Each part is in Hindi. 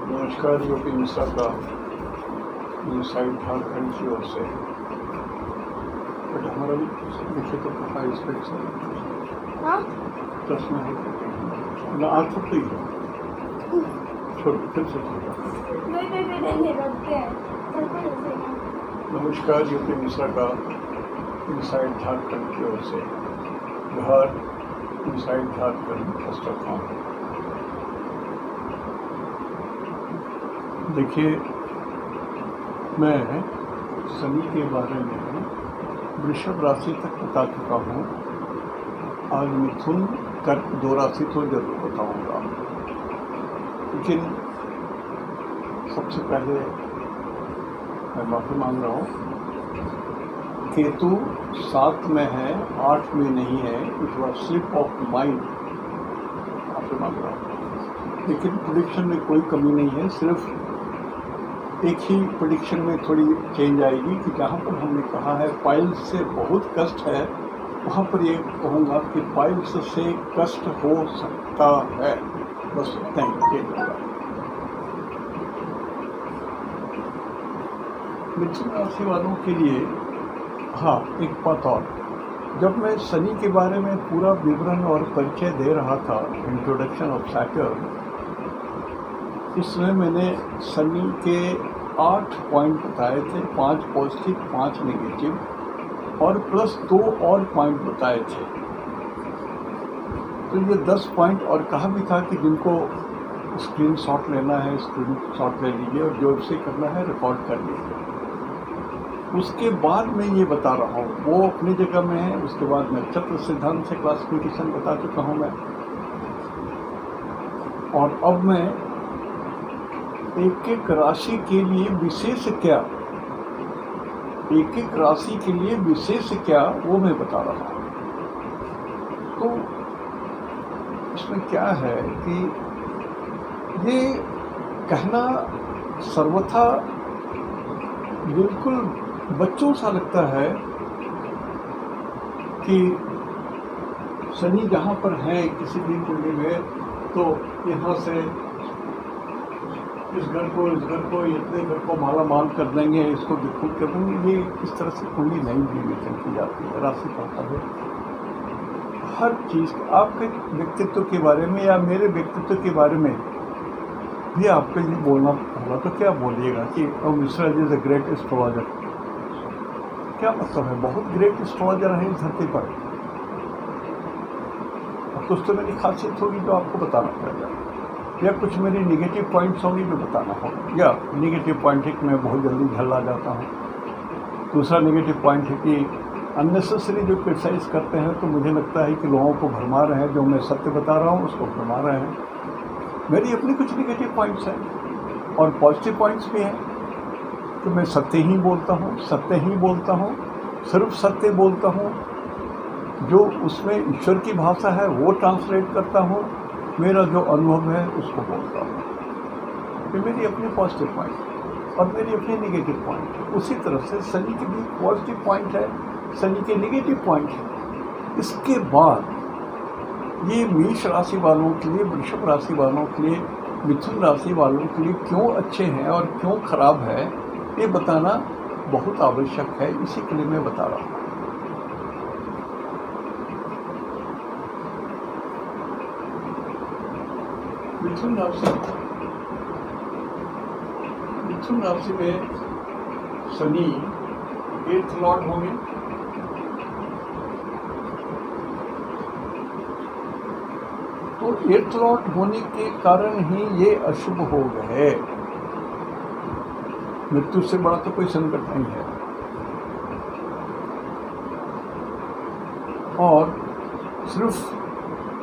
नमस्कार। योगी मिश्रा का साइड झारखंड की ओर से। बट हमारा भी देखिए तो कहा इंस्पेक्शन प्रश्न है ना, आज तो ही छोटे फिर से नमस्कार। योगी मिश्रा का इनसाइड झारखंड की ओर से बिहार इनसाइड झारखंड फर्स्ट। देखिए, मैं शनि के बारे में वृषभ राशि तक बता चुका हूँ। आज मिथुन कर्क 2 राशि तो जरूर बताऊँगा, लेकिन सबसे पहले मैं माफ़ी मांग रहा हूँ। केतु 7 में है, 8 में नहीं है। It was slip of mind, माफ़ी मांग रहा हूँ। लेकिन प्रेडिक्शन में कोई कमी नहीं है, सिर्फ एक ही प्रेडिक्शन में थोड़ी चेंज आएगी कि जहाँ पर हमने कहा है पाइल्स से बहुत कष्ट है, वहाँ पर ये कहूँगा कि पाइल्स से कष्ट हो सकता है। बस इतना ही चेंज होगा। मिथुन राशि वालों के लिए हाँ, एक बात और, जब मैं शनि के बारे में पूरा विवरण और परिचय दे रहा था, इंट्रोडक्शन ऑफ सैटर्न, इसमें मैंने शनि के 8 पॉइंट बताए थे, 5 पॉजिटिव 5 नेगेटिव और प्लस 2 और पॉइंट बताए थे। तो ये 10 पॉइंट और कहा भी था कि जिनको स्क्रीन शॉट लेना है स्क्रीन शॉट ले लीजिए और जो इसे करना है रिकॉर्ड कर लीजिए। उसके बाद मैं ये बता रहा हूँ, वो अपनी जगह में है। उसके बाद नक्षत्र सिद्धांत से क्लासिफिकेशन बता चुका हूँ मैं, और अब मैं एक एक राशि के लिए विशेष क्या, एक एक राशि के लिए विशेष क्या, वो मैं बता रहा हूँ। तो इसमें क्या है कि ये कहना सर्वथा बिल्कुल बच्चों सा लगता है कि शनि जहाँ पर है किसी भी कुंडली में, तो यहाँ से इस घर को इतने घर को माला माल कर देंगे, इसको विकृत कर देंगे। ये इस तरह से कुंडली नहीं विवेचन की जाती है। राशि कहता है हर चीज़ आपके व्यक्तित्व के बारे में या मेरे व्यक्तित्व के बारे में भी आपके लिए बोलना होगा। तो क्या बोलिएगा कि Mishra is a great astrologer? क्या मतलब है? बहुत ग्रेट एस्ट्रोलॉजर है इस धरती पर। और कुछ तो मेरी खासियत होगी जो आपको बताना पड़ेगा, या कुछ मेरी निगेटिव पॉइंट्स होंगी जो बताना होगा। या निगेटिव पॉइंट है कि मैं बहुत जल्दी झल्ला जाता हूँ। दूसरा निगेटिव पॉइंट है कि अननेसेसरी जो क्रिटिसाइज करते हैं, तो मुझे लगता है कि लोगों को भरमा रहे हैं। जो मैं सत्य बता रहा हूँ उसको भरमा रहे हैं। मेरी अपनी कुछ निगेटिव पॉइंट्स हैं और पॉजिटिव पॉइंट्स भी हैं कि मैं सत्य ही बोलता हूँ, सत्य ही बोलता हूँ, सिर्फ सत्य बोलता हूँ। जो उसमें ईश्वर की भाषा है वो ट्रांसलेट करता हूँ, मेरा जो अनुभव है उसको बोलता हूँ। ये मेरी अपनी पॉजिटिव पॉइंट और मेरी अपनी नेगेटिव पॉइंट है। उसी तरह से शनि के भी पॉजिटिव पॉइंट है, शनि के नेगेटिव पॉइंट है। इसके बाद ये मेष राशि वालों के लिए, वृषभ राशि वालों के लिए, मिथुन राशि वालों के लिए क्यों अच्छे हैं और क्यों खराब है, ये बताना बहुत आवश्यक है। इसी के लिए मैं बता रहा हूँ। मिथुन राशि में शनि 8th लॉर्ड होंगे। तो 8th लॉर्ड होने के कारण ही ये अशुभ हो गए। मृत्यु से बड़ा तो कोई संकट नहीं है। और सिर्फ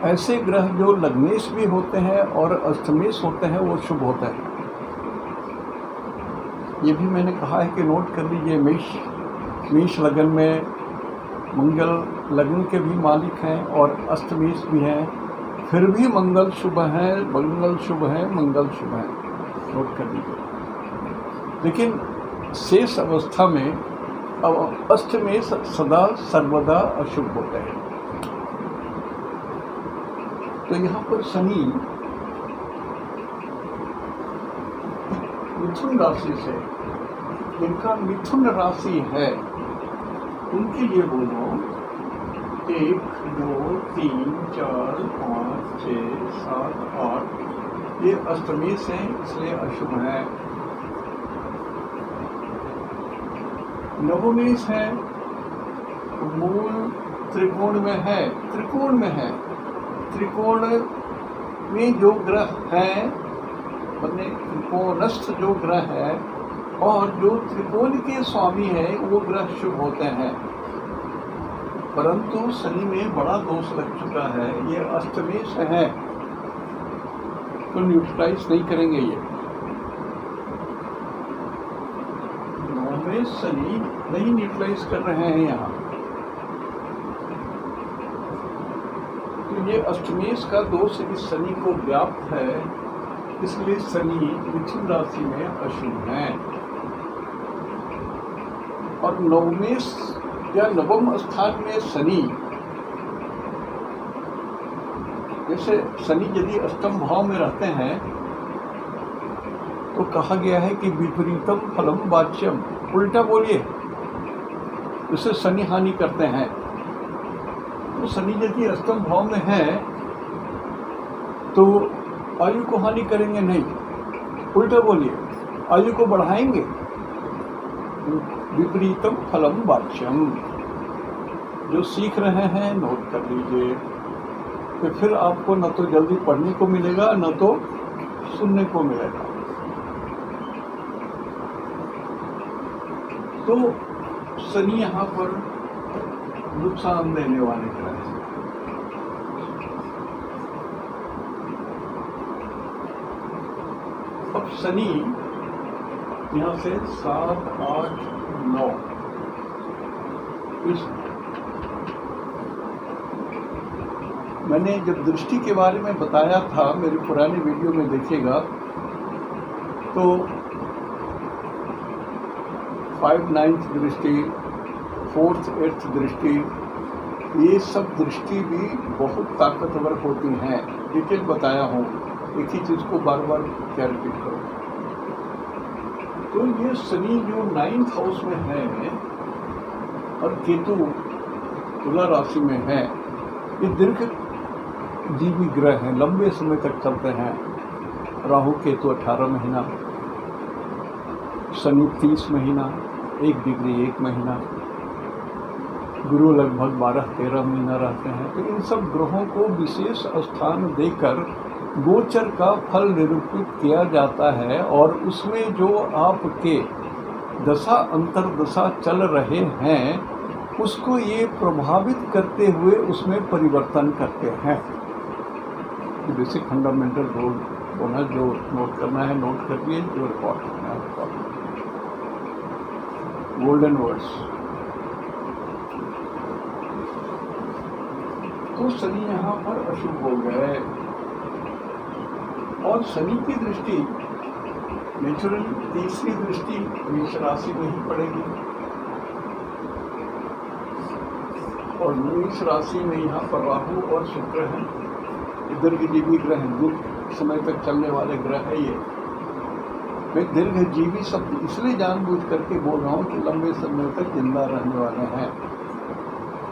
ऐसे ग्रह जो लग्नेश भी होते हैं और अष्टमेश होते हैं वो शुभ होते हैं। ये भी मैंने कहा है कि नोट कर लीजिए। मेष लगन में मंगल लग्न के भी मालिक हैं और अष्टमेश भी हैं, फिर भी मंगल शुभ है, मंगल शुभ है, मंगल शुभ है, नोट कर लीजिए। लेकिन शेष अवस्था में अब अष्टमेश सदा सर्वदा अशुभ होते हैं। तो यहाँ पर शनि मिथुन राशि से, जिनका मिथुन राशि है, उनके लिए बोलो 1 2 3 4 5 6 7 8, ये अष्टमी से इसलिए अशुभ है। नवमी है, मूल त्रिकोण में है, त्रिकोण में है, त्रिकोण में जो ग्रह है, मतलब त्रिकोणस्थ जो ग्रह है और जो त्रिकोण के स्वामी है वो ग्रह शुभ होते हैं, परंतु शनि में बड़ा दोष लग चुका है, ये अष्टमी से है तो न्यूट्रलाइज नहीं करेंगे। ये नौवें शनि नहीं न्यूट्रलाइज कर रहे हैं यहाँ, तो ये अष्टमेश का दोष इस शनि को व्याप्त है, इसलिए शनि मिथुन राशि में अशुभ है। और नवमेश या नवम स्थान में शनि, जैसे शनि यदि अष्टम भाव में रहते हैं तो कहा गया है कि विपरीतम फलम वाच्यम, उल्टा बोलिए, इसे शनि हानि करते हैं। तो शनि यदि अष्टम भाव में है तो आयु को हानि करेंगे नहीं, उल्टा बोलिए, आयु को बढ़ाएंगे। विपरीतम फलम वाच्यम, जो सीख रहे हैं नोट कर लीजिए, तो फिर आपको न तो जल्दी पढ़ने को मिलेगा न तो सुनने को मिलेगा। तो शनि यहाँ पर नुकसान देने वाले ग्रह हैं। अब शनि यहाँ से 7 8 9, मैंने जब दृष्टि के बारे में बताया था मेरी पुरानी वीडियो में देखिएगा, तो 5 9th दृष्टि, 4th 8th दृष्टि, ये सब दृष्टि भी बहुत ताकतवर होती हैं। डिटेल बताया हूँ, एक ही चीज़ को बार बार क्या रिपीट करो। तो ये शनि जो 9th हाउस में है और केतु तुला राशि में है, ये दीर्घ जीवी ग्रह हैं, लंबे समय तक चलते हैं। राहु केतु 18 महीना, शनि 30 महीना, 1 डिग्री 1 महीना, गुरु लगभग 12-13 महीना रहते हैं। तो इन सब ग्रहों को विशेष स्थान देकर गोचर का फल निरूपित किया जाता है और उसमें जो आपके दशा अंतर्दशा चल रहे हैं उसको ये प्रभावित करते हुए उसमें परिवर्तन करते हैं। बेसिक फंडामेंटल रोल होना, जो नोट करना है नोट करिए, जो रिकॉर्ड करना है रिकॉर्ड। Golden words. तो शनि यहाँ पर अशुभ हो गए और शनि की दृष्टि नेचुरल तीसरी दृष्टि मेष राशि में ही पड़ेगी और मेष राशि में यहाँ पर राहु और शुक्र है, दीर्घजीवी ग्रह हैं, दीर्घ समय तक चलने वाले ग्रह है। ये मैं दीर्घजीवी शब्द इसलिए जानबूझ करके बोल रहा हूँ कि लंबे समय तक जिंदा रहने वाले हैं।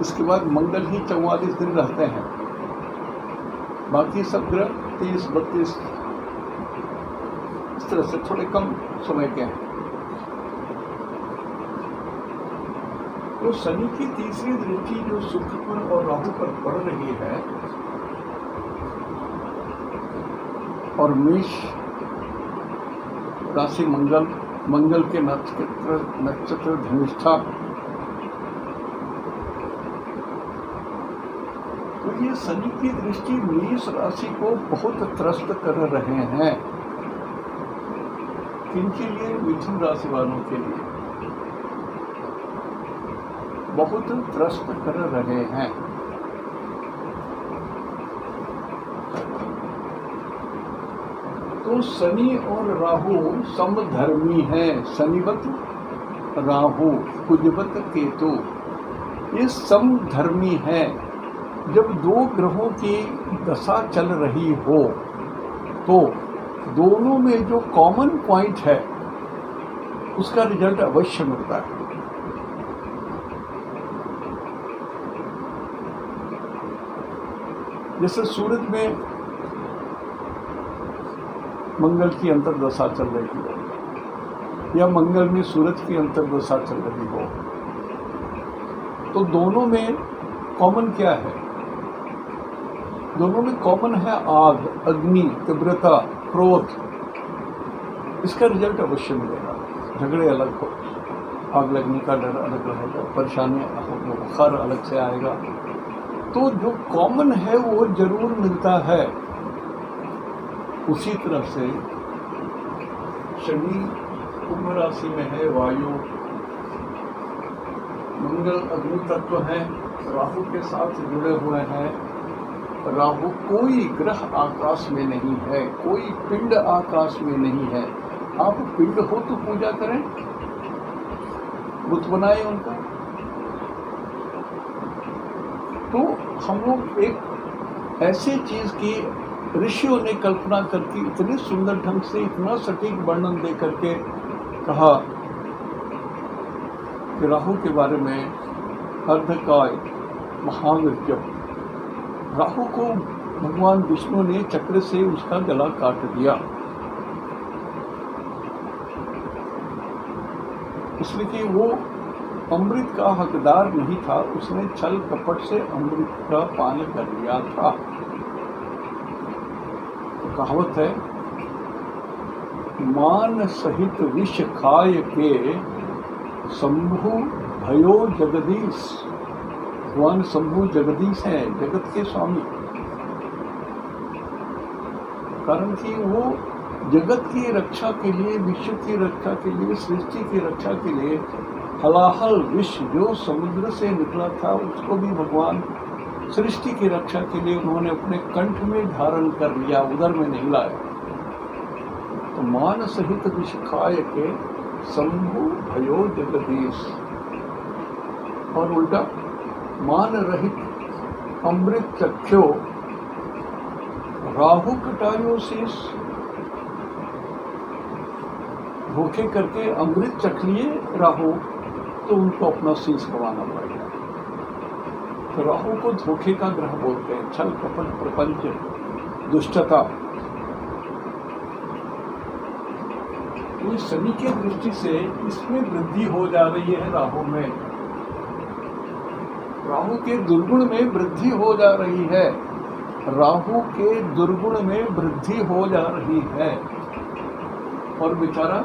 इसके बाद मंगल ही 44 दिन रहते हैं, बाकी सब ग्रह 30-32 इस तरह से थोड़े कम समय के हैं। तो शनि की तीसरी दृष्टि जो शुक्र पर और राहु पर पड़ रही है और मेष राशि मंगल के नक्षत्र धनिष्ठा, तो ये शनि की दृष्टि मेष राशि को बहुत त्रस्त कर रहे हैं। किनके लिए? मिथुन राशि वालों के लिए बहुत त्रस्त कर रहे हैं। तो शनि और राहु समधर्मी है, शनिवत राहु कुजवत केतु, ये समधर्मी है। जब दो ग्रहों की दशा चल रही हो तो दोनों में जो कॉमन पॉइंट है उसका रिजल्ट अवश्य मिलता है। जैसे सूरज में मंगल की अंतर्दशा चल रही हो या मंगल में सूरज की अंतर्दशा चल रही हो, तो दोनों में कॉमन क्या है? दोनों में कॉमन है आग, अग्नि, तीव्रता, क्रोध। इसका रिजल्ट अवश्य मिलेगा। झगड़े अलग हो, आग लगने का डर अलग रहेगा, परेशानियां, बुखार अलग से आएगा, तो जो कॉमन है वो जरूर मिलता है। उसी तरह से शनि कुंभ राशि में है, वायु, मंगल अग्नि तत्व है, राहु के साथ जुड़े हुए हैं। राहु कोई ग्रह आकाश में नहीं है, कोई पिंड आकाश में नहीं है। आप पिंड हो तो पूजा करें, बुत बनाए उनका। तो हम लोग एक ऐसी चीज की ऋषियों ने कल्पना करके इतने सुंदर ढंग से, इतना सटीक वर्णन दे करके कहा कि राहु के बारे में अर्धकाय महावीर्य। राहु को भगवान विष्णु ने चक्र से उसका गला काट दिया, इसलिए कि वो अमृत का हकदार नहीं था, उसने छल कपट से अमृत का पान कर लिया था। तो कहावत है, मान सहित विष खाय के शंभु भयो जगदीश। भगवान शंभु जगदीश हैं, जगत के स्वामी। कारण कि वो जगत की रक्षा के लिए, विश्व की रक्षा के लिए, सृष्टि की रक्षा के लिए हलाहल विष जो समुद्र से निकला था, उसको भी भगवान सृष्टि की रक्षा के लिए उन्होंने अपने कंठ में धारण कर लिया, उदर में नहीं लाया। तो मान सहित विष खाय के शंभु भयो जगदीश, और उल्टा मान रहित अमृत चख्यो राहु कटायो शीश। धोखे करके अमृत चख लिए राहु, तो उनको अपना शीश गंवाना पड़ेगा। तो राहु को धोखे का ग्रह बोलते हैं, छल कपट, प्रपंच, दुष्टता। तो शनि के दृष्टि से इसमें वृद्धि हो जा रही है। राहु में, राहु के दुर्गुण में वृद्धि हो जा रही है। राहु के दुर्गुण में वृद्धि हो जा रही है। और बेचारा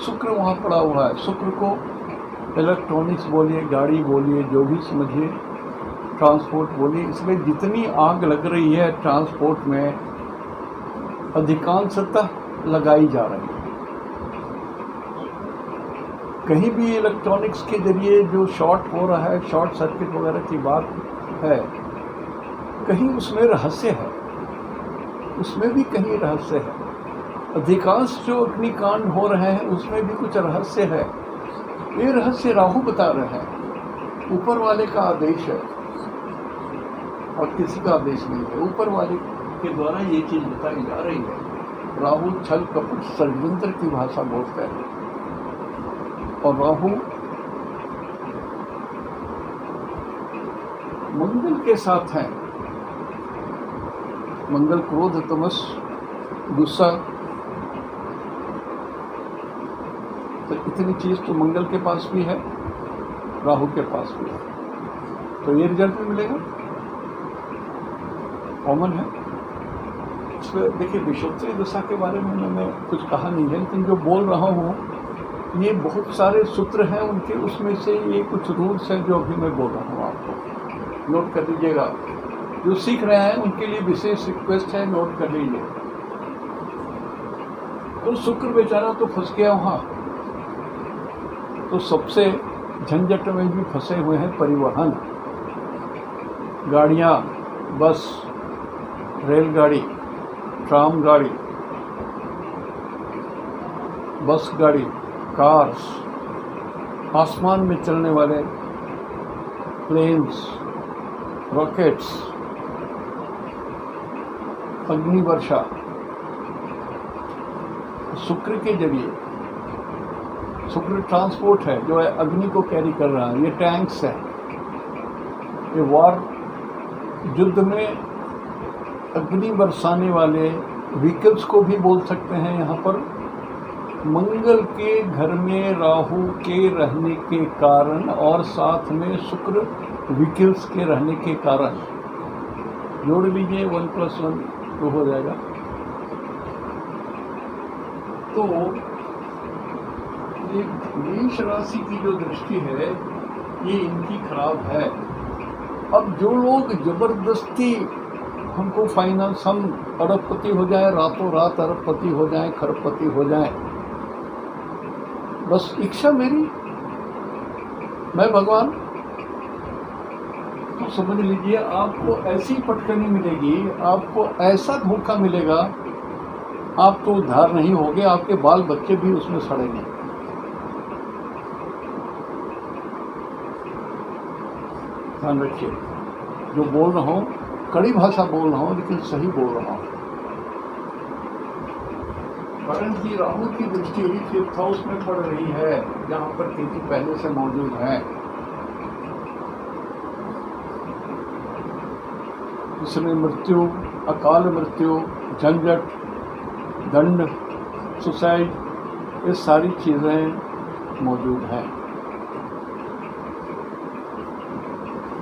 शुक्र वहाँ पड़ा हुआ है। शुक्र को इलेक्ट्रॉनिक्स बोलिए, गाड़ी बोलिए, जो भी समझिए, ट्रांसपोर्ट बोलिए, इसमें जितनी आग लग रही है ट्रांसपोर्ट में, अधिकांशतः लगाई जा रही है। कहीं भी इलेक्ट्रॉनिक्स के जरिए जो शॉर्ट हो रहा है, शॉर्ट सर्किट वगैरह की बात है, कहीं उसमें रहस्य है, उसमें भी कहीं रहस्य है। अधिकांश जो अग्निकांड हो रहे हैं उसमें भी कुछ रहस्य है। ये रहस्य राहु बता रहे हैं। ऊपर वाले का आदेश है और किसी का आदेश नहीं है, ऊपर वाले के द्वारा ये चीज बताई जा रही है। राहु छल कपट षड्यंत्र की भाषा बोलते हैं। और राहु मंगल के साथ हैं। मंगल क्रोध, तमस, गुस्सा, तो इतनी चीज तो मंगल के पास भी है, राहु के पास भी है। तो ये रिजल्ट भी मिलेगा, कॉमन है। इसमें देखिए, विषुवत्रीय दशा के बारे में मैंने कुछ कहा नहीं है, लेकिन जो बोल रहा हूँ ये बहुत सारे सूत्र हैं उनके, उसमें से ये कुछ रूल्स हैं जो अभी मैं बोल रहा हूँ, आपको नोट कर लीजिएगा। जो सीख रहे हैं उनके लिए विशेष रिक्वेस्ट है, नोट कर लीजिए। तो शुक्र बेचारा तो फंस गया वहाँ, तो सबसे झंझट में भी फंसे हुए हैं परिवहन, गाड़ियाँ, बस, रेलगाड़ी, ट्राम गाड़ी, बस गाड़ी, कार्स, आसमान में चलने वाले प्लेन्स, रॉकेट्स, अग्नि वर्षा, शुक्र के जरिए शुक्र ट्रांसपोर्ट है, जो है अग्नि को कैरी कर रहा है, ये टैंक्स है, ये वॉर युद्ध में अग्नि बरसाने वाले व्हीकल्स को भी बोल सकते हैं। यहाँ पर मंगल के घर में राहु के रहने के कारण और साथ में शुक्र व्हीकल्स के रहने के कारण जोड़ लीजिए 1 + 1 तो हो जाएगा। तो ये मेष राशि की जो दृष्टि है ये इनकी खराब है। अब जो लोग जबरदस्ती हमको फाइनेंस, हम अरबपति हो जाए, रातों रात अरबपति हो जाए, खरबपति हो जाए, बस इच्छा मेरी, मैं भगवान, तो समझ लीजिए आपको ऐसी पटकनी मिलेगी, आपको ऐसा धोखा मिलेगा, आप तो उद्धार नहीं होगे, आपके बाल बच्चे भी उसमें सड़ेंगे। ध्यान रखिए, जो बोल रहा हूँ कड़ी भाषा बोल रहा हूँ लेकिन सही बोल रहा हूँ। कारण की राहु की दृष्टि 5th हाउस में पड़ रही है, जहाँ पर केतु पहले से मौजूद है। इसमें मृत्यु, अकाल मृत्यु, झंझट, दंड, सुसाइड, ये सारी चीज़ें मौजूद हैं।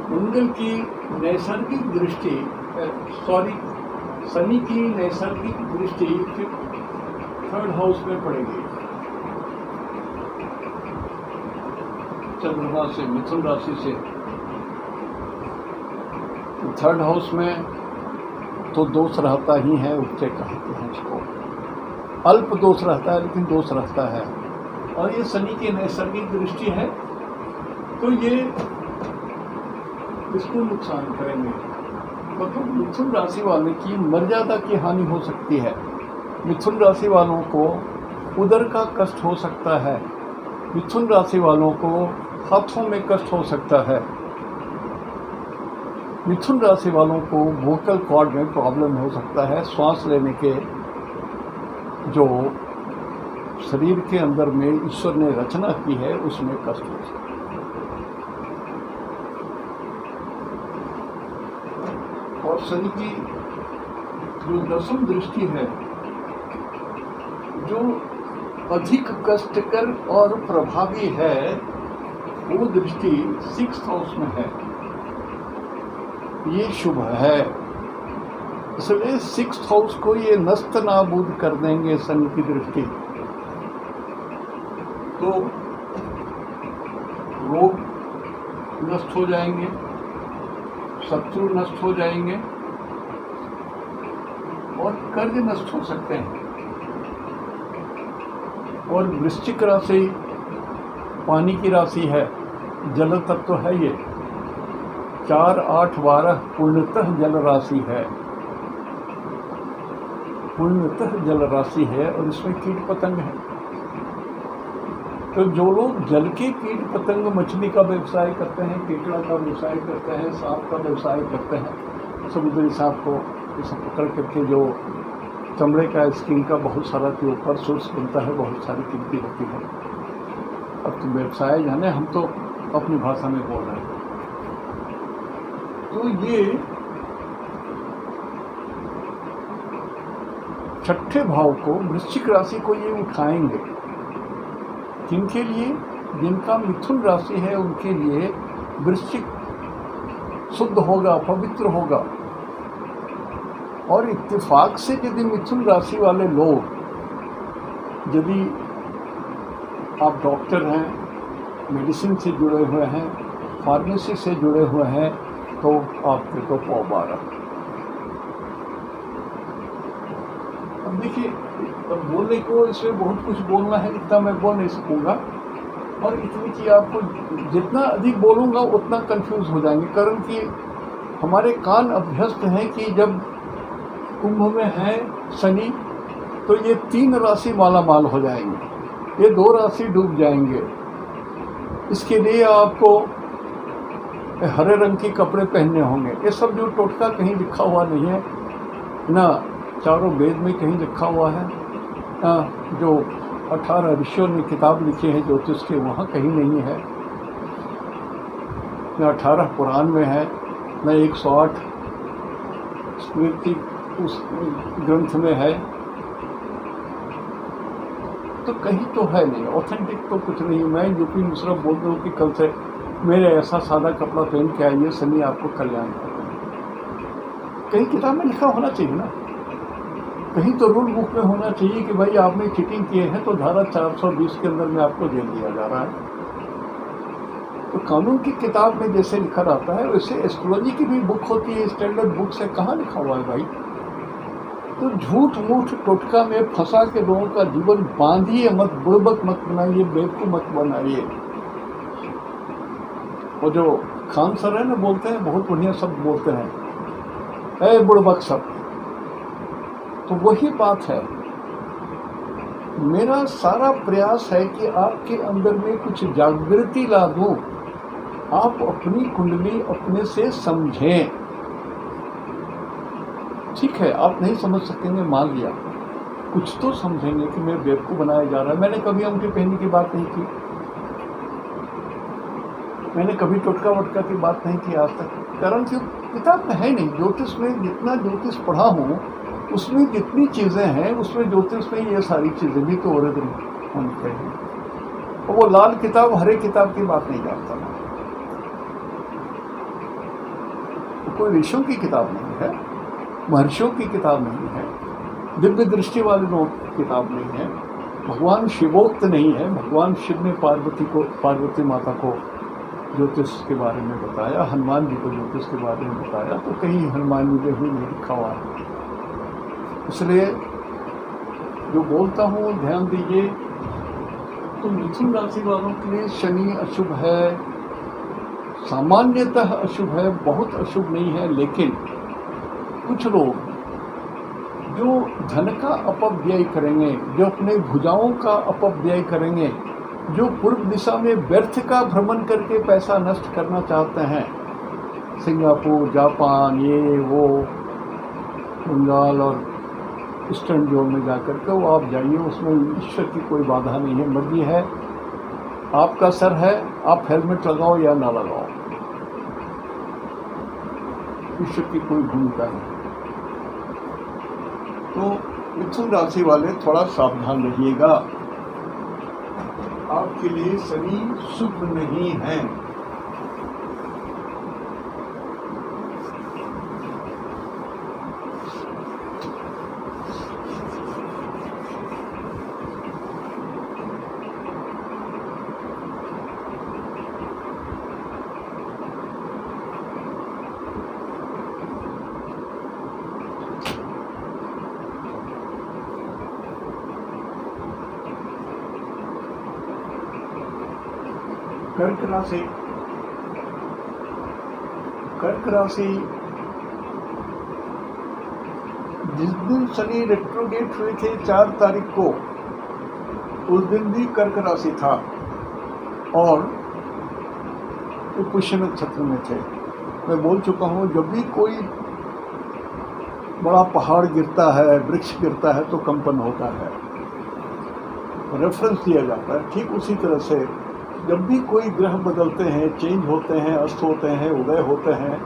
मंगल की नैसर्गिक दृष्टि, शनि की नैसर्गिक दृष्टि 3rd हाउस में पड़ेगी, चंद्रमा से, मिथुन राशि से। 3rd हाउस में तो दोष रहता ही है, उपचय कहते हैं इसको, अल्प दोष रहता है लेकिन दोष रहता है। और ये शनि की नैसर्गिक दृष्टि है, तो ये इसको नुकसान करेंगे। मतलब मिथुन राशि वाले की मर्यादा की हानि हो सकती है, मिथुन राशि वालों को उदर का कष्ट हो सकता है, मिथुन राशि वालों को हाथों में कष्ट हो सकता है, मिथुन राशि वालों को वोकल कॉर्ड में प्रॉब्लम हो सकता है, श्वास लेने के जो शरीर के अंदर में ईश्वर ने रचना की है उसमें कष्ट हो सकता है। और शनि की जो 10वीं दृष्टि है, जो अधिक कष्टकर और प्रभावी है, वो दृष्टि 6th हाउस में है, ये शुभ है। इसलिए 6th हाउस को ये नस्त नाबूद कर देंगे शनि की दृष्टि। तो रोग नष्ट हो जाएंगे, शत्रु नष्ट हो जाएंगे और कर्ज नष्ट हो सकते हैं। और वृश्चिक राशि पानी की राशि है, जल तत्व है, ये 4, 8, 12 पूर्णतः जल राशि है, पूर्णतः जल राशि है। और इसमें कीट पतंग है, तो जो लोग जल के कीट पतंग, मछली का व्यवसाय करते हैं, केकड़ा का व्यवसाय करते हैं, सांप का व्यवसाय करते हैं, समुद्री सांप को इसे पकड़ करके जो चमड़े का, स्किन का बहुत सारा के ऊपर सोर्स बनता है, बहुत सारी कीमती होती है। अब तो व्यवसाय जाने, हम तो अपनी भाषा में बोल रहे हैं। तो ये 6ठे भाव को, वृश्चिक राशि को ये उठाएंगे। किनके लिए? जिनका मिथुन राशि है उनके लिए वृश्चिक शुद्ध होगा, पवित्र होगा। और इत्तेफाक से यदि मिथुन राशि वाले लोग, यदि आप डॉक्टर हैं, मेडिसिन से जुड़े हुए हैं, फार्मेसी से जुड़े हुए हैं, तो आपके तो पौबारा। अब देखिए, अब बोलने को इसमें बहुत कुछ बोलना है, इतना मैं बोल नहीं सकूँगा। और इतनी कि आपको जितना अधिक बोलूँगा उतना कंफ्यूज हो जाएंगे, कारण कि हमारे कान अभ्यस्त हैं कि जब कुंभ में है शनि तो ये 3 राशि माला माल हो जाएंगे, ये 2 राशि डूब जाएंगे। इसके लिए आपको हरे रंग के कपड़े पहनने होंगे। ये सब जो टोटका कहीं लिखा हुआ नहीं है, ना चारों वेद में कहीं लिखा हुआ है, जो 18 ऋषियों ने किताब लिखी है ज्योतिष के, वहाँ कहीं नहीं है, न 18 पुराण में है, न 108 स्मृति उस ग्रंथ में है, तो कहीं तो है नहीं, ऑथेंटिक तो कुछ नहीं। मैं यूपी मुशर्रफ बोल रहा हूँ कि कल से मेरे ऐसा सादा कपड़ा पहन के आइए, शनि आपको कल्याण करेगा। कहीं किताब में लिखा होना चाहिए ना, कहीं तो रूल बुक में होना चाहिए कि भाई आपने चीटिंग किए हैं तो धारा 420 के अंदर में आपको जेल दिया जा रहा है। तो कानून की किताब में जैसे लिखा रहता है वैसे एस्ट्रोलॉजी की भी बुक होती है, स्टैंडर्ड बुक से कहाँ लिखा हुआ है भाई। तो झूठ मूठ टोटका में फंसा के लोगों का जीवन बांधिए मत, बुड़बक मत बनाइए, बेवकूफ मत बनाइए। और जो खान सर है ना, बोलते हैं बहुत बढ़िया शब्द बोलते हैं, ए बुड़बक शब्द, तो वही बात है। मेरा सारा प्रयास है कि आपके अंदर में कुछ जागृति ला दूं, आप अपनी कुंडली अपने से समझें। ठीक है, आप नहीं समझ सकेंगे, मान लिया, कुछ तो समझेंगे कि मैं बेवकूफ बनाया जा रहा है। मैंने कभी अंगूठी पहनने की बात नहीं की, मैंने कभी टोटका वटका की बात नहीं की आज तक, कारण कि किताब में है नहीं। ज्योतिष में जितना ज्योतिष पढ़ा हूँ उसमें जितनी चीज़ें हैं उसमें ज्योतिष में ये सारी चीज़ें भी तो औरत होनी चाहिए। और वो लाल किताब हरे किताब की बात नहीं जानता मैं, तो कोई ऋषियों की किताब नहीं है, महर्षियों की किताब नहीं है, दिव्य दृष्टि वाले लोगों की किताब नहीं है, भगवान शिवोक्त नहीं है। भगवान शिव ने पार्वती माता को ज्योतिष के बारे में बताया, हनुमान जी को ज्योतिष के बारे में बताया, तो कहीं हनुमान जी में भी नहीं लिखा हुआ है। इसलिए जो बोलता हूँ ध्यान दीजिए। तो मिथुन राशि वालों के लिए शनि अशुभ है, सामान्यतः अशुभ है, बहुत अशुभ नहीं है। लेकिन कुछ लोग जो धन का अपव्यय करेंगे, जो अपने भुजाओं का अपव्यय करेंगे, जो पूर्व दिशा में व्यर्थ का भ्रमण करके पैसा नष्ट करना चाहते हैं, सिंगापुर, जापान, ये वो, बंगाल और ईस्टर्न जोन में जाकर के वो आप जाइए, उसमें ईश्वर की कोई बाधा नहीं है। मर्जी है, आपका सर है, आप हेलमेट लगाओ या ना लगाओ, ईश्वर की कोई भूमिका नहीं। तो मिथुन राशि वाले थोड़ा सावधान रहिएगा, आपके लिए शनि शुभ नहीं है। कर्क राशि, कर्क राशि जिस दिन शनि रेट्रोगेट हुए थे 4 तारीख को, उस दिन भी कर्क राशि था और वो पुष्य नक्षत्र में थे। मैं बोल चुका हूँ, जब भी कोई बड़ा पहाड़ गिरता है, वृक्ष गिरता है तो कंपन होता है, रेफरेंस दिया जाता है। ठीक उसी तरह से जब भी कोई ग्रह बदलते हैं, चेंज होते हैं, अस्त होते हैं, उदय होते हैं,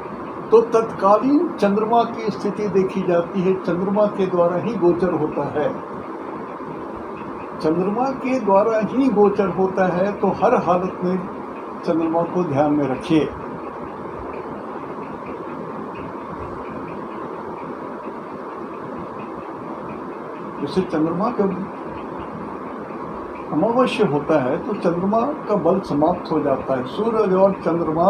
तो तत्कालीन चंद्रमा की स्थिति देखी जाती है। चंद्रमा के द्वारा ही गोचर होता है, चंद्रमा के द्वारा ही गोचर होता है। तो हर हालत में चंद्रमा को ध्यान में रखिए। जैसे चंद्रमा का अमावस्या होता है तो चंद्रमा का बल समाप्त हो जाता है। सूर्य और चंद्रमा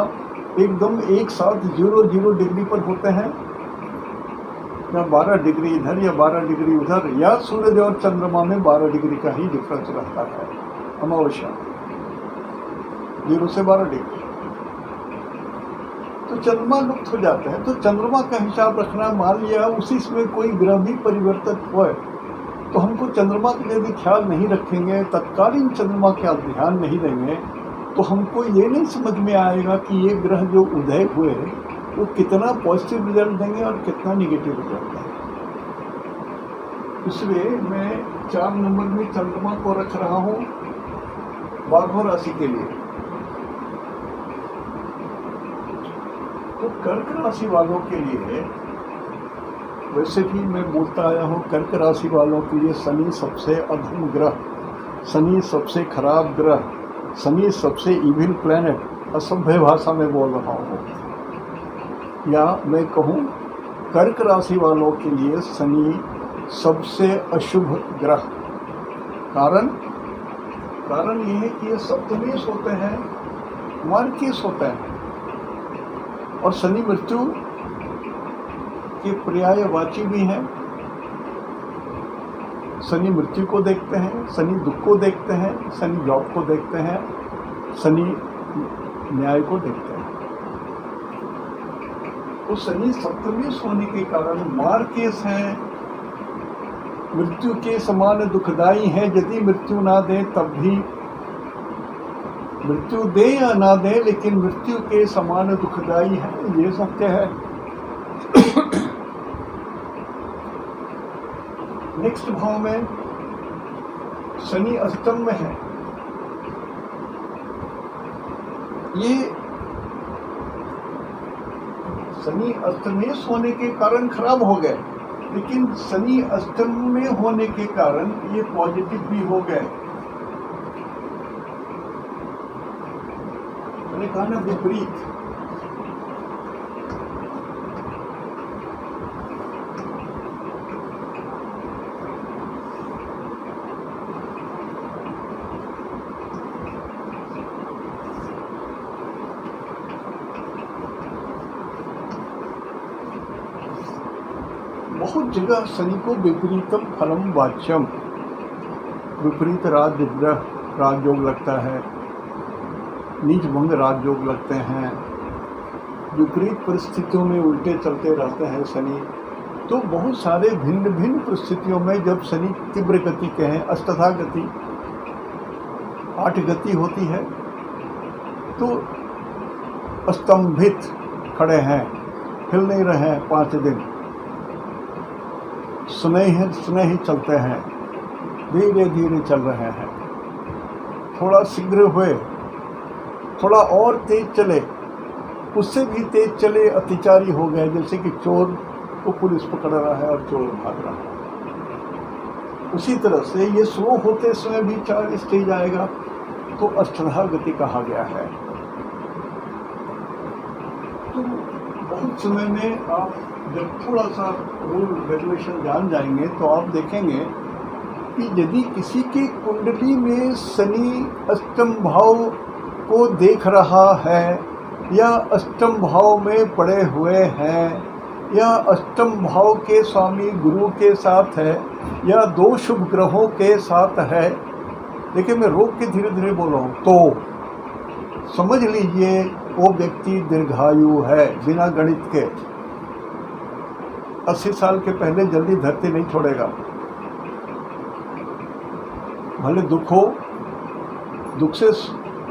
एकदम एक साथ 0 डिग्री पर होते हैं, या 12 डिग्री इधर या 12 डिग्री उधर, या सूर्य और चंद्रमा में 12 डिग्री का ही डिफरेंस रहता है। अमावस्या 0 से 12 डिग्री, तो चंद्रमा लुप्त हो जाते हैं। तो चंद्रमा का हिसाब रखना, मान लिया उसी में कोई ग्रह भी परिवर्तित हुए तो हमको चंद्रमा के लिए भी ख्याल नहीं रखेंगे, तत्कालीन चंद्रमा का ध्यान नहीं देंगे, तो हमको ये नहीं समझ में आएगा कि ये ग्रह जो उदय हुए वो कितना पॉजिटिव रिजल्ट देंगे और कितना निगेटिव रिजल्ट देंगे। इसलिए मैं 4 नंबर में चंद्रमा को रख रहा हूँ बाघों राशि के लिए। तो कर्क राशि वालों के लिए, वैसे भी मैं बोलता आया हूँ, कर्क राशि वालों के लिए शनि सबसे अधम ग्रह, शनि सबसे खराब ग्रह, शनि सबसे इविल प्लैनेट, असभ्य भाषा में बोल रहा हूँ, या मैं कहूँ कर्क राशि वालों के लिए शनि सबसे अशुभ ग्रह। कारण ये है कि ये सप्तमेश होते हैं, मार्केश होते हैं, और शनि मृत्यु के पर्यायवाची भी हैं। शनि मृत्यु को देखते हैं, शनि दुख को देखते हैं, शनि जॉब को देखते हैं, शनि न्याय को देखते हैं। तो शनि सप्तमेश होने के कारण मार्केश हैं, मृत्यु के समान दुखदाई है। यदि मृत्यु ना दे तब भी, मृत्यु दे या ना दे, लेकिन मृत्यु के समान दुखदाई है, ये सत्य है। नेक्स्ट भाव में शनि अष्टम में है। ये शनि अष्टमेश होने के कारण खराब हो गए, लेकिन शनि अष्टम में होने के कारण ये पॉजिटिव भी हो गए। मैंने कहा ना विपरीत। बहुत जगह शनि को विपरीतम फलम वाच्यम, विपरीत राजग्रह राजयोग लगता है, नीच भंग राजयोग लगते हैं, विपरीत परिस्थितियों में उल्टे चलते रहते हैं शनि। तो बहुत सारे भिन्न भिन्न परिस्थितियों में जब शनि तीव्र गति के हैं, अष्टधा गति 8 गति होती है, तो स्तंभित खड़े हैं, हिल नहीं रहे हैं 5 दिन, सुने ही चलते हैं, धीरे धीरे चल रहे हैं, थोड़ा शीघ्र हुए, थोड़ा और तेज चले, उससे भी तेज चले, अतिचारी हो गए, जैसे कि चोर को पुलिस पकड़ रहा है और चोर भाग रहा है। उसी तरह से ये स्लो होते समय भी 4 स्टेज आएगा, तो अष्टधा गति कहा गया है। तो बहुत समय में आप जब थोड़ा सा रूल रेगुलेशन जान जाएंगे तो आप देखेंगे कि यदि किसी की कुंडली में शनि अष्टम भाव को देख रहा है, या अष्टम भाव में पड़े हुए हैं, या अष्टम भाव के स्वामी गुरु के साथ है, या 2 शुभ ग्रहों के साथ है, देखिए मैं रोक के धीरे धीरे बोल रहा हूँ, तो समझ लीजिए वो व्यक्ति दीर्घायु है, बिना गणित के। 80 साल के पहले जल्दी धरती नहीं छोड़ेगा, भले दुख हो, दुख से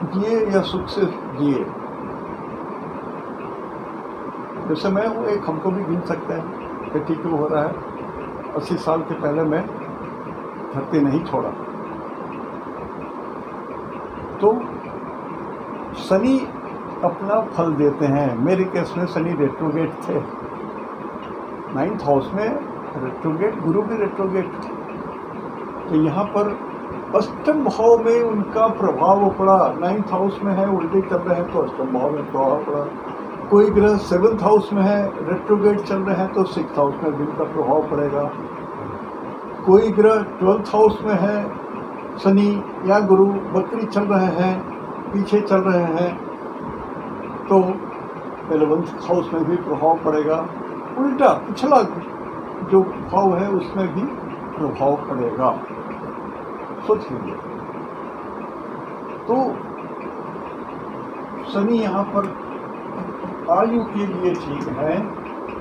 जिए या सुख से जिए। जैसे मैं हूँ, एक हमको भी गिन सकते हैं कि ठीक हो रहा है, 80 साल के पहले मैं धरती नहीं छोड़ा। तो शनि अपना फल देते हैं। मेरे केस में शनि रेट्रोगेट थे, 9th हाउस में रेट्रोगेट, गुरु भी रेट्रोगेट। तो यहाँ पर अष्टम भाव में उनका प्रभाव पड़ा, 9th हाउस में है, उल्टे चल रहे हैं तो अष्टम भाव में प्रभाव पड़ा। कोई ग्रह 7th हाउस में है, रेट्रोगेट चल रहे हैं तो 6th हाउस में भी उनका प्रभाव पड़ेगा। कोई ग्रह 12th हाउस में है, शनि या गुरु बकरी चल रहे हैं, पीछे चल रहे हैं, तो 11th हाउस में भी प्रभाव पड़ेगा। उल्टा पिछला जो भाव है उसमें भी प्रभाव पड़ेगा। सोच लीजिए। तो शनि यहाँ पर आयु के लिए ठीक है,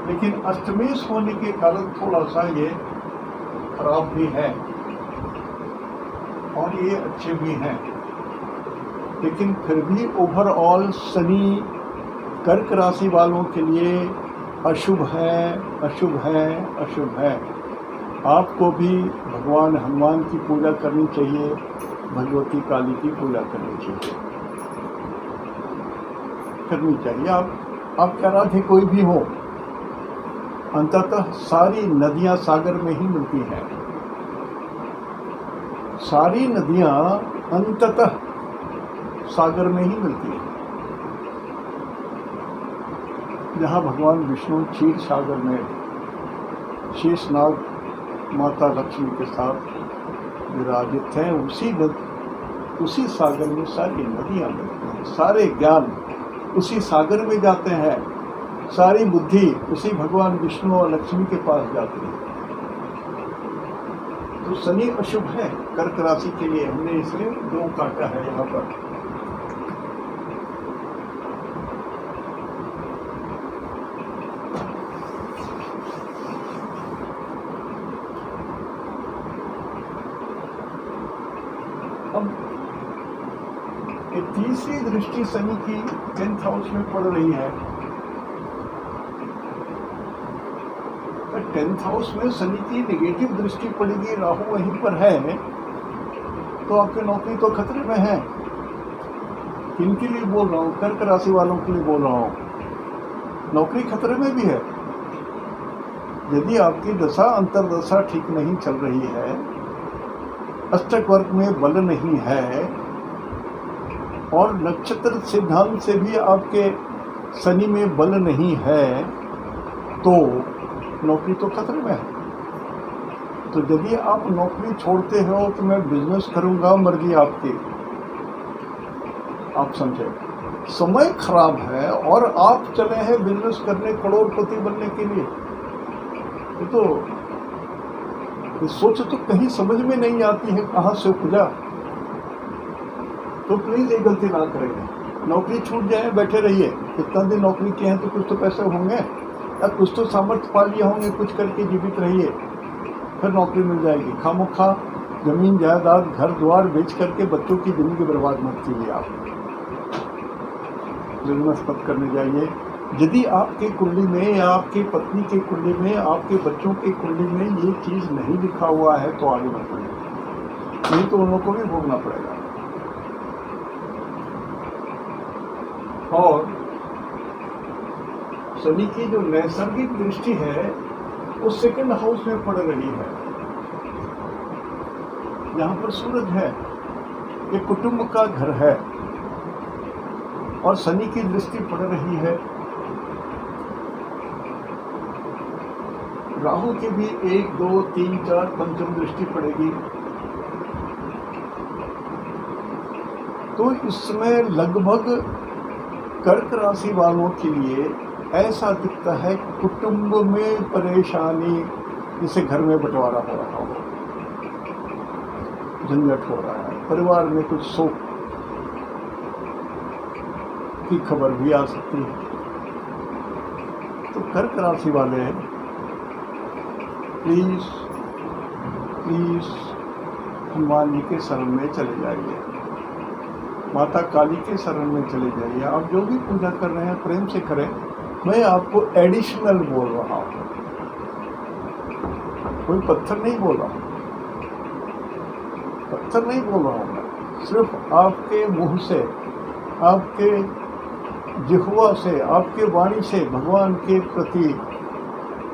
लेकिन अष्टमेश होने के कारण थोड़ा सा ये खराब भी है और ये अच्छे भी हैं। लेकिन फिर भी ओवरऑल शनि कर्क राशि वालों के लिए अशुभ है, अशुभ है, अशुभ है। आपको भी भगवान हनुमान की पूजा करनी चाहिए, भगवती काली की पूजा करनी चाहिए। आप क्या राधे कोई भी हो, अंततः सारी नदियां सागर में ही मिलती हैं। सारी नदियां अंततः सागर में ही मिलती हैं। जहाँ भगवान विष्णु क्षीर सागर में शेषनाग माता लक्ष्मी के साथ विराजित हैं, उसी सागर में सारी नदियाँ मिलती हैं। सारे ज्ञान उसी सागर में जाते हैं, सारी बुद्धि उसी भगवान विष्णु और लक्ष्मी के पास जाती है। तो शनि अशुभ है कर्क राशि के लिए, हमने इसे 2 काटा है यहाँ पर। अब ये तीसरी दृष्टि शनि की 10th हाउस में पड़ रही है। 10th हाउस में शनि की नेगेटिव दृष्टि पड़ेगी, राहु वहीं पर है, तो आपकी नौकरी तो खतरे में है। किनके लिए बोल रहा हूँ? कर्क राशि वालों के लिए बोल रहा हूँ। नौकरी खतरे में भी है। यदि आपकी दशा अंतर्दशा ठीक नहीं चल रही है, अष्टक वर्ग में बल नहीं है, और नक्षत्र सिद्धांत से भी आपके शनि में बल नहीं है, तो नौकरी तो खतरे में है। तो यदि आप नौकरी छोड़ते हो तो मैं बिजनेस करूंगा, मर्जी आपकी। आप समझे, समय खराब है और आप चले हैं बिजनेस करने, करोड़पति बनने के लिए। ये सोच तो कहीं समझ में नहीं आती है कहाँ से उपजा। तो प्लीज ये गलती ना करेंगे। नौकरी छूट जाए, बैठे रहिए। इतना दिन नौकरी किए हैं तो कुछ तो पैसे होंगे, या कुछ तो सामर्थ्य पा लिए होंगे, कुछ करके जीवित रहिए, फिर नौकरी मिल जाएगी। खामोखा जमीन जायदाद घर द्वार बेच करके बच्चों की जिंदगी बर्बाद मत कीजिए। आप बिजनेस मत करने जाइए। यदि आपके कुंडली में या आपकी पत्नी के कुंडली में, आपके बच्चों के कुंडली में ये चीज नहीं लिखा हुआ है तो आगे मत बढ़िए, नहीं तो उन लोगों को भी भोगना पड़ेगा। और शनि की जो नैसर्गिक दृष्टि है वो 2nd हाउस में पड़ रही है, यहाँ पर सूरज है, ये कुटुंब का घर है, और शनि की दृष्टि पड़ रही है। राहु की भी 1, 2, 3, 4 पंचम दृष्टि पड़ेगी। तो इसमें लगभग कर्क राशि वालों के लिए ऐसा दिखता है कुटुंब में परेशानी, जिसे घर में बंटवारा हो रहा हो, झंझट हो रहा है, परिवार में कुछ शोक की खबर भी आ सकती है। तो कर्क राशि वाले प्लीज हनुमान जी के शरण में चले जाइए, माता काली के शरण में चले जाइए। आप जो भी पूजा कर रहे हैं प्रेम से करें। मैं आपको एडिशनल बोल रहा हूँ, कोई पत्थर नहीं बोल रहा हूँ, पत्थर नहीं बोल रहा हूँ मैं। सिर्फ आपके मुंह से, आपके जिह्वा से, आपके वाणी से भगवान के प्रति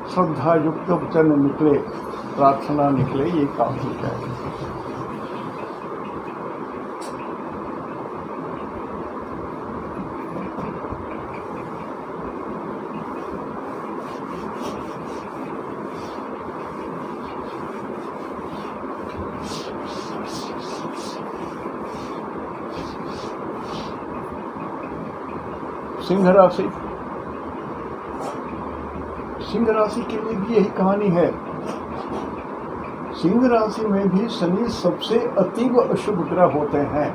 श्रद्धा युक्त वचन निकले, प्रार्थना निकले, ये काफी है। सिंह राशि, सिंह राशि के लिए भी यही कहानी है। सिंह राशि में भी शनि सबसे अतीव अशुभ ग्रह होते हैं,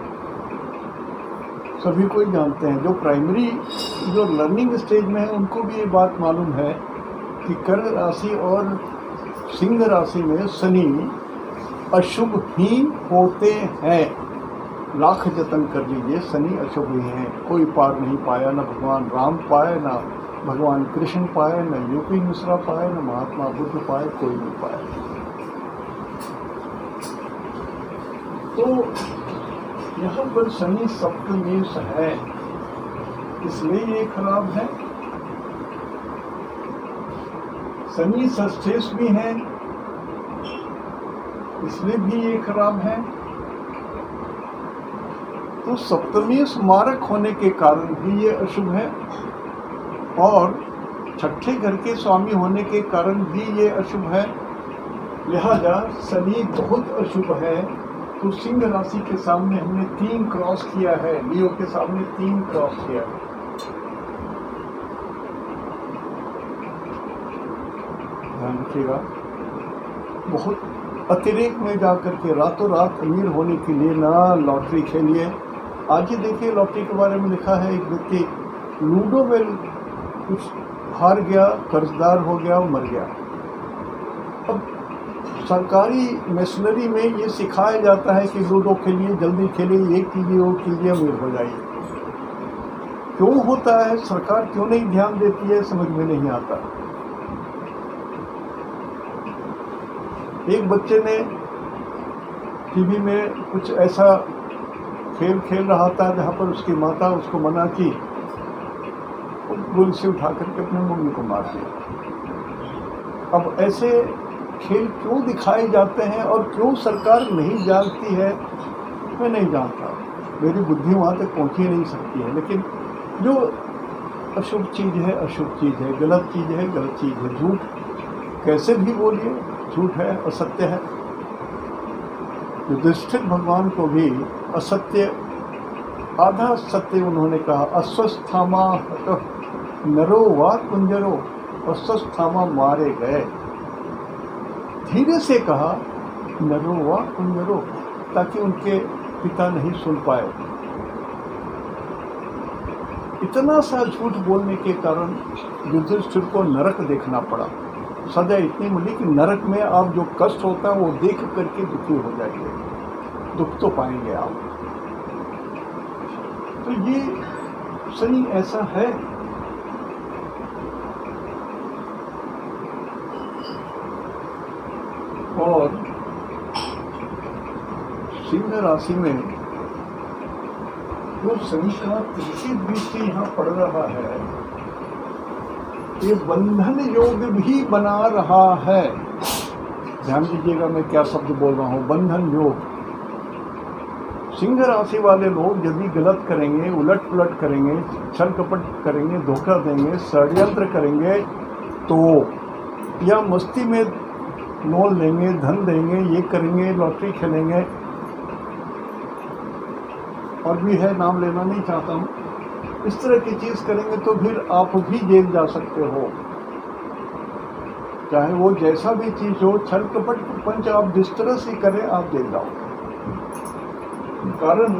सभी कोई जानते हैं। जो प्राइमरी, जो लर्निंग स्टेज में है उनको भी ये बात मालूम है कि कर्क राशि और सिंह राशि में शनि अशुभ ही होते हैं। लाख जतन कर लीजिए, शनि अशुभ ही हैं। कोई पार नहीं पाया, न भगवान राम पाए, न भगवान कृष्ण पाए, न यूपी मिश्रा पाए, न महात्मा बुद्ध पाए, कोई नहीं पाया। तो यहाँ पर शनि सप्तमेश है, इसलिए ये खराब है। शनि षष्ठेश भी है, इसलिए भी ये खराब है। तो सप्तमेश मारक होने के कारण भी ये अशुभ है, और छठे घर के स्वामी होने के कारण भी ये अशुभ है। लिहाजा शनि बहुत अशुभ है। तो सिंह राशि के सामने हमने 3 क्रॉस किया है, लियो के सामने 3 क्रॉस किया है। ध्यान रखिएगा, बहुत अतिरेक में जाकर के रातों रात अमीर होने के लिए ना लॉटरी खेलिए। आज ही देखिए लॉटरी के बारे में लिखा है, एक व्यक्ति लूडो में कुछ हार गया, कर्जदार हो गया, मर गया। अब सरकारी मशीनरी में ये सिखाया जाता है कि लूडो खेलिए, जल्दी खेलिए, ये कीजिए, वो कीजिए, अमीर हो जाइए। क्यों होता है, सरकार क्यों नहीं ध्यान देती है, समझ में नहीं आता। एक बच्चे ने टीवी में कुछ ऐसा खेल खेल रहा था जहाँ पर उसकी माता उसको मना की, गोली से उठा करके अपने मम्मी को मार दिया। अब ऐसे खेल क्यों दिखाए जाते हैं और क्यों सरकार नहीं जानती है, मैं नहीं जानता। मेरी बुद्धि वहाँ तक पहुँच ही नहीं सकती है। लेकिन जो अशुभ चीज़ है अशुभ चीज़ है, गलत चीज़ है गलत चीज़ है। झूठ कैसे भी बोलिए, झूठ है, असत्य है। युधिष्ठिर भगवान को भी असत्य आधा सत्य उन्होंने कहा, अस्वस्थामा नरो वा कुंजरो, अस्वस्थामा मारे गए। धीरे से कहा नरो वा कुंजरो, ताकि उनके पिता नहीं सुन पाए। इतना सा झूठ बोलने के कारण युधिष्ठिर को नरक देखना पड़ा। सजा इतनी मिली कि नरक में आप जो कष्ट होता है वो देख करके दुखी हो जाएंगे, दुख तो पाएंगे आप। तो ये शनि ऐसा है। और सिंह राशि में जो शनि का तीसरी दृष्टि यहाँ पड़ रहा है, ये बंधन योग भी बना रहा है। ध्यान दीजिएगा मैं क्या शब्द बोल रहा हूँ, बंधन योग। सिंह राशि वाले लोग यदि गलत करेंगे, उलट पुलट करेंगे, छल कपट करेंगे, धोखा देंगे, षड्यंत्र करेंगे, तो या मस्ती में लोन लेंगे, धन देंगे, ये करेंगे, लॉटरी खेलेंगे, और भी है, नाम लेना नहीं चाहता हूँ। इस तरह की चीज़ करेंगे तो फिर आप भी जेल जा सकते हो। चाहे वो जैसा भी चीज़ हो, छल कपट पंच आप जिस तरह से करें आप जेल जाओगे। कारण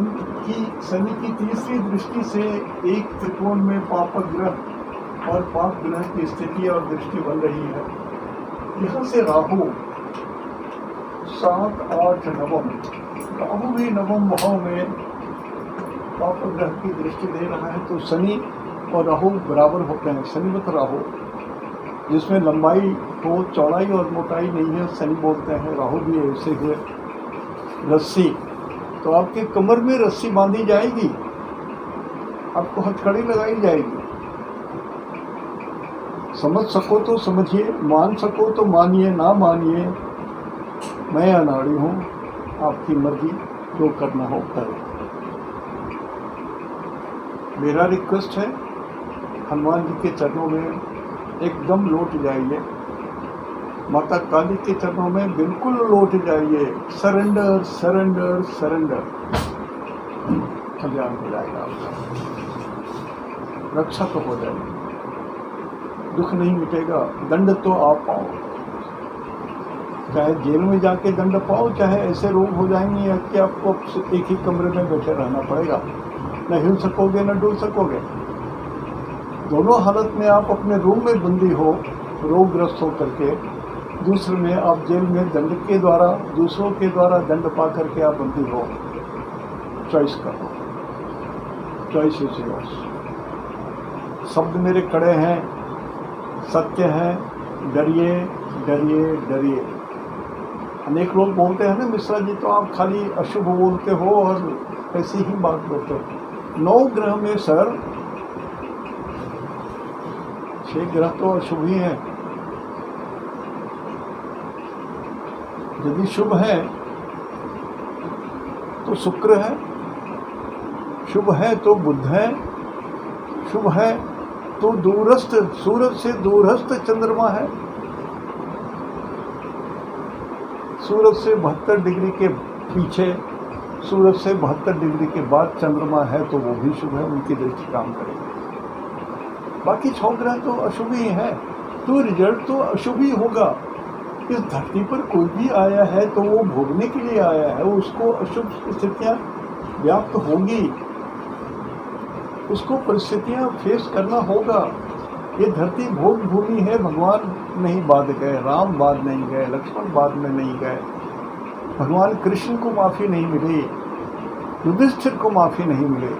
कि शनि की तीसरी दृष्टि से एक त्रिकोण में पाप ग्रह और पाप ग्रह की स्थिति और दृष्टि बन रही है। यहाँ से राहु 7, 8, 9, राहु भी नवम भाव में पाप ग्रह की दृष्टि दे रहा है। तो शनि और राहु बराबर होते हैं। शनिमत राहु जिसमें लंबाई हो, चौड़ाई और मोटाई नहीं है, शनि बोलते हैं। राहु भी ऐसे हुए रस्सी, तो आपके कमर में रस्सी बांधी जाएगी, आपको हथकड़ी लगाई जाएगी। समझ सको तो समझिए, मान सको तो मानिए, ना मानिए, मैं अनाड़ी हूँ, आपकी मर्जी, जो करना हो करें। मेरा रिक्वेस्ट है, हनुमान जी के चरणों में एकदम लौट जाइए, माता काली के चरणों में बिल्कुल लौट जाइए। सरेंडर सरेंडर सरेंडर, कल्याण हो जाएगा आपका, रक्षा तो हो जाएगी। दुख नहीं मिटेगा, दंड तो आप पाओ, चाहे जेल में जाके दंड पाओ, चाहे ऐसे रोग हो जाएंगे कि आपको एक ही कमरे में बैठे रहना पड़ेगा, न हिल सकोगे न डुल सकोगे। दोनों हालत में आप अपने रूम में बंदी हो, रोगग्रस्त हो करके, दूसरे में आप जेल में दंड के द्वारा, दूसरों के द्वारा दंड पा करके आप बंदी हो। चॉइस करो, चॉइस इज योर्स। शब्द मेरे कड़े हैं, सत्य है, डरिए डरिए डरिए। अनेक लोग बोलते हैं ना, मिश्रा जी तो आप खाली अशुभ बोलते हो और ऐसी ही बात करते हो। 9 ग्रह में सर 6 ग्रह तो अशुभ ही हैं। यदि शुभ है तो शुक्र है, शुभ है तो बुध है, शुभ है तो दूरस्थ सूरज से दूरस्थ चंद्रमा है। सूरज से 72 डिग्री के पीछे, सूरज से 72 डिग्री के बाद चंद्रमा है तो वो भी शुभ है, उनकी दृष्टि काम करेगी। बाकी 6 ग्रह तो अशुभ ही है, तो रिजल्ट तो अशुभ ही होगा। इस धरती पर कोई भी आया है तो वो भोगने के लिए आया है, उसको अशुभ स्थितियाँ व्याप्त होंगी, उसको परिस्थितियाँ फेस करना होगा। ये धरती भोग भूमि है। भगवान नहीं बाद गए, राम बाद नहीं गए, लक्ष्मण बाद में नहीं गए, भगवान कृष्ण को माफ़ी नहीं मिली, युधिष्ठिर को माफ़ी नहीं मिली,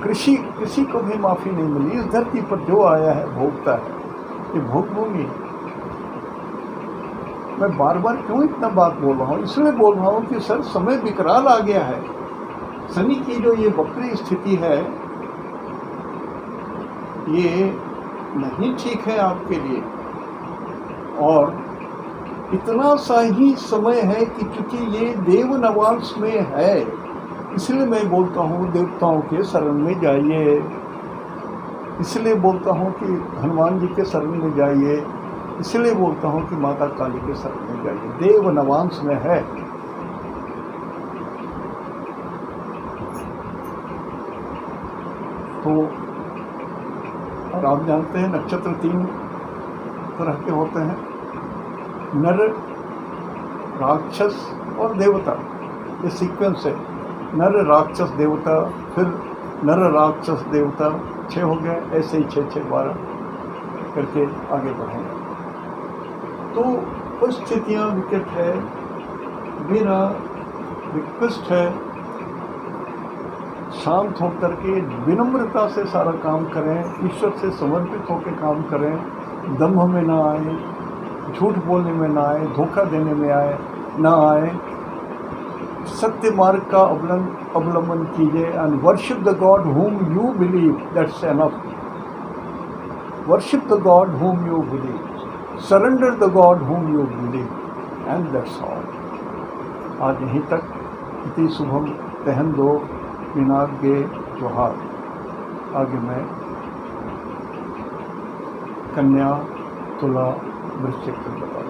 किसी को भी माफ़ी नहीं मिली। इस धरती पर जो आया है भोगता है, ये भोग भूमि। मैं बार बार क्यों इतना बात बोल रहा हूँ? इसलिए बोल रहा हूँ कि सर समय विकराल आ गया है। शनि की जो ये वक्री स्थिति है ये नहीं ठीक है आपके लिए। और इतना सा ही समय है कि चूंकि ये देव नवांश में है, इसलिए मैं बोलता हूँ देवताओं के शरण में जाइए, इसलिए बोलता हूँ कि हनुमान जी के शरण में जाइए, इसलिए बोलता हूँ कि माता काली के शरण में जाइए, देव नवांश में है। तो और आप जानते हैं नक्षत्र 3 तरह के होते हैं, नर, राक्षस और देवता। ये सीक्वेंस है, नर, राक्षस, देवता, फिर नर, राक्षस, देवता, 6 हो गए। ऐसे ही 6 6 12 करके आगे बढ़ेंगे। तो परिस्थितियाँ विकट है। मेरा रिक्वेस्ट है शांत होकर के विनम्रता से सारा काम करें, ईश्वर से समर्पित होकर काम करें, दंभ में ना आए, झूठ बोलने में ना आए, धोखा देने में ना आए। सत्य मार्ग का अवलंबन कीजिए। And worship the God whom you believe, that's enough. Worship the God whom you believe. Surrender the God whom you believe. And that's all. आज यहीं तक। इति शुभम तहन दो विनाग्य जोहार। आगे मैं कन्या, तुला, वृश्चिक बता